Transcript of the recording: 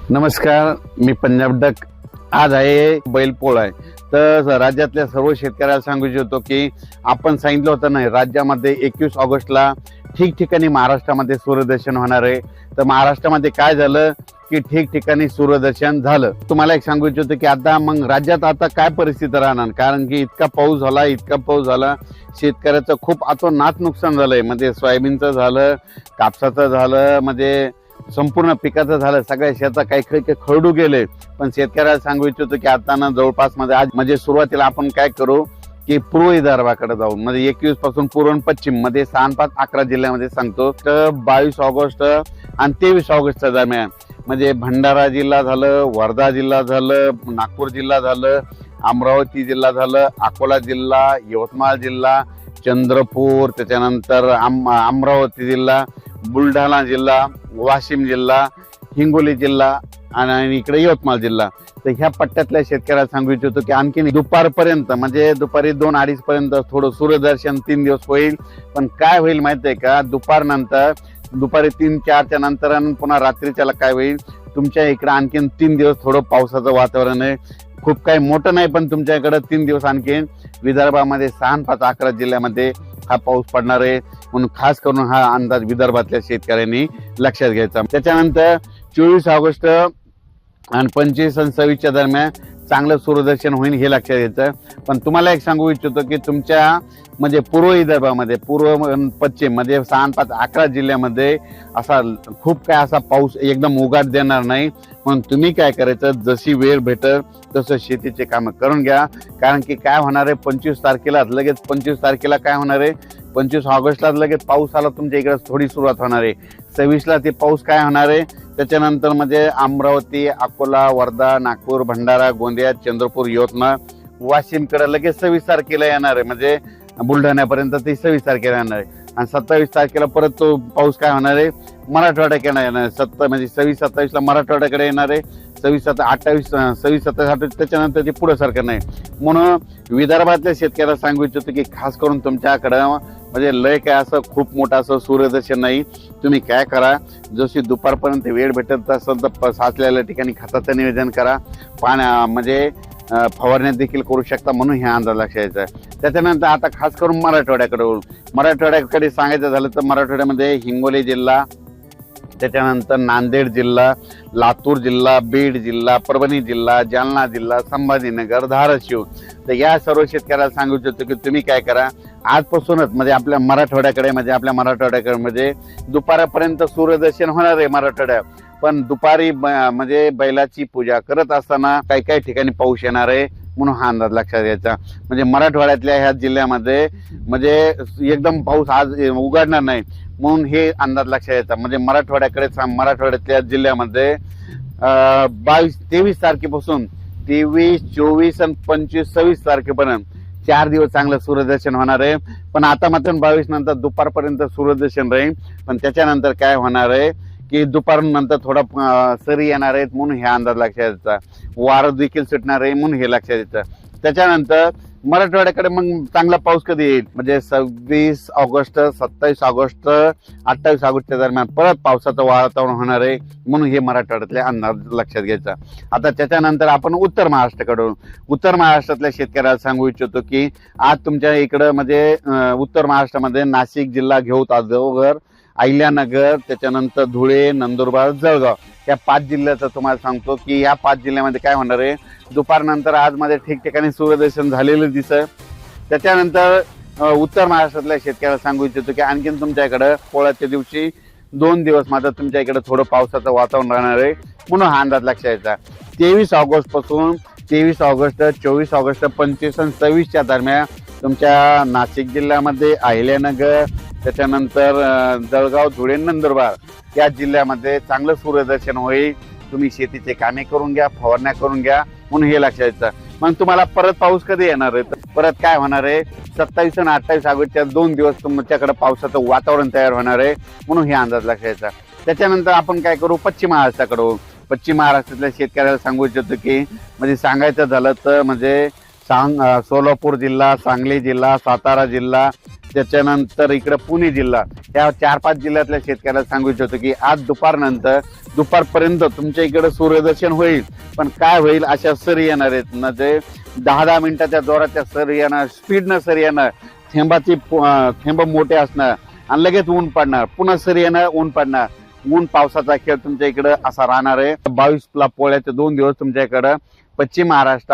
नमस्कार, मी पंजाब डक। आज आहे बैलपोळा आहे, तर राज्यातल्या सर्व शेतकऱ्याला सांगू इच्छितो की आपण सांगितलं होतं नाही, राज्यामध्ये 21 ऑगस्टला ठिकठिकाणी महाराष्ट्रामध्ये सूर्यदर्शन होणार आहे। तर महाराष्ट्रामध्ये काय झालं की ठिकठिकाणी सूर्यदर्शन झालं। तुम्हाला एक सांगू इच्छितो की आता मग राज्यात आता काय परिस्थिती राहणार, कारण की इतका पाऊस झाला शेतकऱ्याचं खूप अतोनात नुकसान झालंय। म्हणजे सोयाबीनचं झालं, कापसाचं झालं, म्हणजे संपूर्ण पिकाचं झालं, सगळ्या शेतात काही खरडू गेले। पण शेतकऱ्याला सांगू इच्छितो की आता ना जवळपास मध्ये आज म्हणजे सुरुवातीला आपण काय करू की पूर्व विदर्भाकडे जाऊ, म्हणजे 21 पासून पूर्व आणि पश्चिम मध्ये 6, 5, 11 जिल्ह्यामध्ये सांगतो। तर 22 ऑगस्ट आणि 23 ऑगस्टच्या दरम्यान म्हणजे भंडारा जिल्हा झालं, वर्धा जिल्हा झालं, नागपूर जिल्हा झालं, अमरावती जिल्हा झालं, अकोला जिल्हा, यवतमाळ जिल्हा, चंद्रपूर, त्याच्यानंतर अमरावती जिल्हा, बुलढाणा जिल्हा, वाशिम जिल्हा, हिंगोली जिल्हा आणि इकडे यवतमाळ जिल्हा। तर ह्या पट्ट्यातल्या शेतकऱ्याला सांगू इच्छितो की आणखी दुपारपर्यंत म्हणजे दुपारी 2-2:30 पर्यंत थोडं सूर्यदर्शन 3 दिवस होईल। पण काय होईल माहिती आहे का, दुपारी 3-4च्या नंतर पुन्हा रात्रीच्याला काय होईल, तुमच्या इकडे आणखीन 3 दिवस थोडं पावसाचं वातावरण आहे। खूप काही मोठं नाही, पण तुमच्याकडे 3 दिवस आणखीन विदर्भामध्ये 6, 5, 11 जिल्ह्यामध्ये हा पाऊस पडणार आहे। म्हणून खास करून हा अंदाज विदर्भातल्या शेतकऱ्यांनी लक्षात घ्यायचा। त्याच्यानंतर 24 ऑगस्ट आणि 25 आणि 26च्या दरम्यान चांगलं सूर्यदर्शन होईल हे लक्षात घ्यायचं। पण तुम्हाला एक सांगू इच्छितो की तुमच्या म्हणजे पूर्व विदर्भामध्ये, पूर्व पश्चिम मध्ये 6, 5, 11 जिल्ह्यामध्ये असा खूप काय असा पाऊस एकदम उघाड देणार नाही। म्हणून तुम्ही काय करायचं, जशी वेळ भेटल तसं शेतीचे काम करून घ्या। कारण की काय होणार आहे, 25 तारखेला लगेच 25 तारखेला काय होणार आहे, 25 ऑगस्टला लगेच पाऊस आला तुमच्या इकडे थोडी सुरुवात होणार आहे। 26ला ते पाऊस काय होणार आहे, त्याच्यानंतर म्हणजे अमरावती, अकोला, वर्धा, नागपूर, भंडारा, गोंदिया, चंद्रपूर, यवतमाळ, वाशिमकडे लगेच 26 तारखेला येणार आहे। म्हणजे बुलढाण्यापर्यंत ते 26 तारखेला येणार आहे। आणि 27 तारखेला परत तो पाऊस काय होणार आहे, मराठवाड्याकडे येणार आहे। म्हणजे 26-27ला मराठवाड्याकडे येणार आहे, 26-27 त्याच्यानंतर ते पुढे सारखं नाही। म्हणून विदर्भातल्या शेतकऱ्याला सांगू इच्छितो की खास करून तुमच्याकडं म्हणजे लय काय असं खूप मोठं असं सूर्यदर्शन नाही। तुम्ही काय करा, जशी दुपारपर्यंत वेळ भेटत असेल तर साचलेल्या ठिकाणी खताचं नियोजन करा, म्हणजे फवारण्यात देखील करू शकता। म्हणून हे अंदाज लक्षात यायचा। त्याच्यानंतर आता खास करून मराठवाड्याकडे सांगायचं झालं तर मराठवाड्यामध्ये हिंगोली जिल्हा, त्याच्यानंतर नांदेड जिल्हा, लातूर जिल्हा, बीड जिल्हा, परभणी जिल्हा, जालना जिल्हा, संभाजीनगर, धाराशिव। तर या सर्व शेतकऱ्याला सांगू इच्छितो की तुम्ही काय करा, आजपासूनच म्हणजे आपल्या मराठवाड्याकडे दुपारपर्यंत सूर्यदर्शन होणार आहे मराठवाड्यात। पण दुपारी म्हणजे बैलाची पूजा करत असताना काही ठिकाणी पाऊस येणार आहे। म्हणून हा अंदाज लक्षात घ्यायचा। म्हणजे मराठवाड्यातल्या ह्या जिल्ह्यामध्ये म्हणजे एकदम पाऊस आज उघडणार नाही, म्हणून हे अंदाज लक्षात घ्यायचा। म्हणजे मराठवाड्यातल्या जिल्ह्यामध्ये 23 तारखेपासून 23, 24 आणि 25, 26 तारखेपर्यंत 4 दिवस चांगलं सूर्यदर्शन होणार आहे। पण आता मात्र 22 नंतर दुपारपर्यंत सूर्यदर्शन राहील। पण त्याच्यानंतर काय होणार आहे की दुपारनंतर थोडा सरी येणार आहेत, म्हणून हे अंदाज लक्षात घ्यायचा। वारं देखील सुटणार आहे, म्हणून हे लक्षात घ्यायचं। त्याच्यानंतर मराठवाड्याकडे मग चांगला पाऊस कधी येईल, म्हणजे 26 ऑगस्ट, 27 ऑगस्ट, 28 ऑगस्टच्या दरम्यान परत पावसाचं वातावरण होणार आहे। म्हणून हे मराठवाड्यातले अंदाज लक्षात घ्यायचा। आता त्याच्यानंतर आपण उत्तर महाराष्ट्रातल्या शेतकऱ्याला सांगू इच्छितो की आज तुमच्या इकडं म्हणजे उत्तर महाराष्ट्रामध्ये नाशिक जिल्हा, घेऊ, तासगाव, अहिल्यानगर, त्याच्यानंतर धुळे, नंदुरबार, जळगाव या 5 जिल्ह्याचं तुम्हाला सांगतो की या 5 जिल्ह्यामध्ये काय होणार आहे, दुपारनंतर आज मध्ये ठिकठिकाणी सूर्यदर्शन झालेलं दिसत। त्याच्यानंतर उत्तर महाराष्ट्रातल्या शेतकऱ्याला सांगू इच्छितो की आणखीन तुमच्याकडे पोळ्याच्या दिवशी 2 दिवस मात्र तुमच्या इकडे थोडं पावसाचं वातावरण राहणार आहे। म्हणून हा अंदाज लक्षात यायचा। 23 ऑगस्ट पासून 23 ऑगस्ट, 24 ऑगस्ट, 25 आणि 26च्या दरम्यान तुमच्या नाशिक जिल्ह्यामध्ये अहिल्यानगर, त्याच्यानंतर जळगाव, धुळे, नंदुरबार या जिल्ह्यामध्ये चांगलं सूर्यदर्शन होईल। तुम्ही शेतीचे कामे करून घ्या, फवारण्या करून घ्या, म्हणून हे लक्षात यायचं। मग तुम्हाला परत पाऊस कधी येणार आहे, परत काय होणार आहे, 27 आणि 28 ऑगस्टच्या 2 दिवस तुमच्याकडे पावसाचं वातावरण तयार होणार आहे। म्हणून हे अंदाज लक्षात यायचा। त्याच्यानंतर आपण काय करू, पश्चिम महाराष्ट्राकडे। पश्चिम महाराष्ट्रातल्या शेतकऱ्याला सांगू इच्छितो की म्हणजे सांगायचं झालं तर म्हणजे सोलापूर जिल्हा, सांगली जिल्हा, सातारा जिल्हा, त्याच्यानंतर इकडे पुणे जिल्हा, या 4-5 जिल्ह्यातल्या शेतकऱ्याला सांगू इच्छितो की आज दुपारपर्यंत तुमच्या इकडे सूर्यदर्शन होईल. पण काय होईल, अशा सरी येणार आहेत ना, जे 10-10 मिनिटाच्या जोराच्या सरी येणार, स्पीडनं सरी येणार, थेंब मोठे असणार आणि लगेच ऊन पडणार, पुन्हा सरी येणार, ऊन पडणार. ऊन पावसाचा खेळ तुमच्या इकडे असा राहणार आहे. 22 ला पोळ्याचे 2 दिवस तुमच्या इकडे पश्चिम महाराष्ट्र,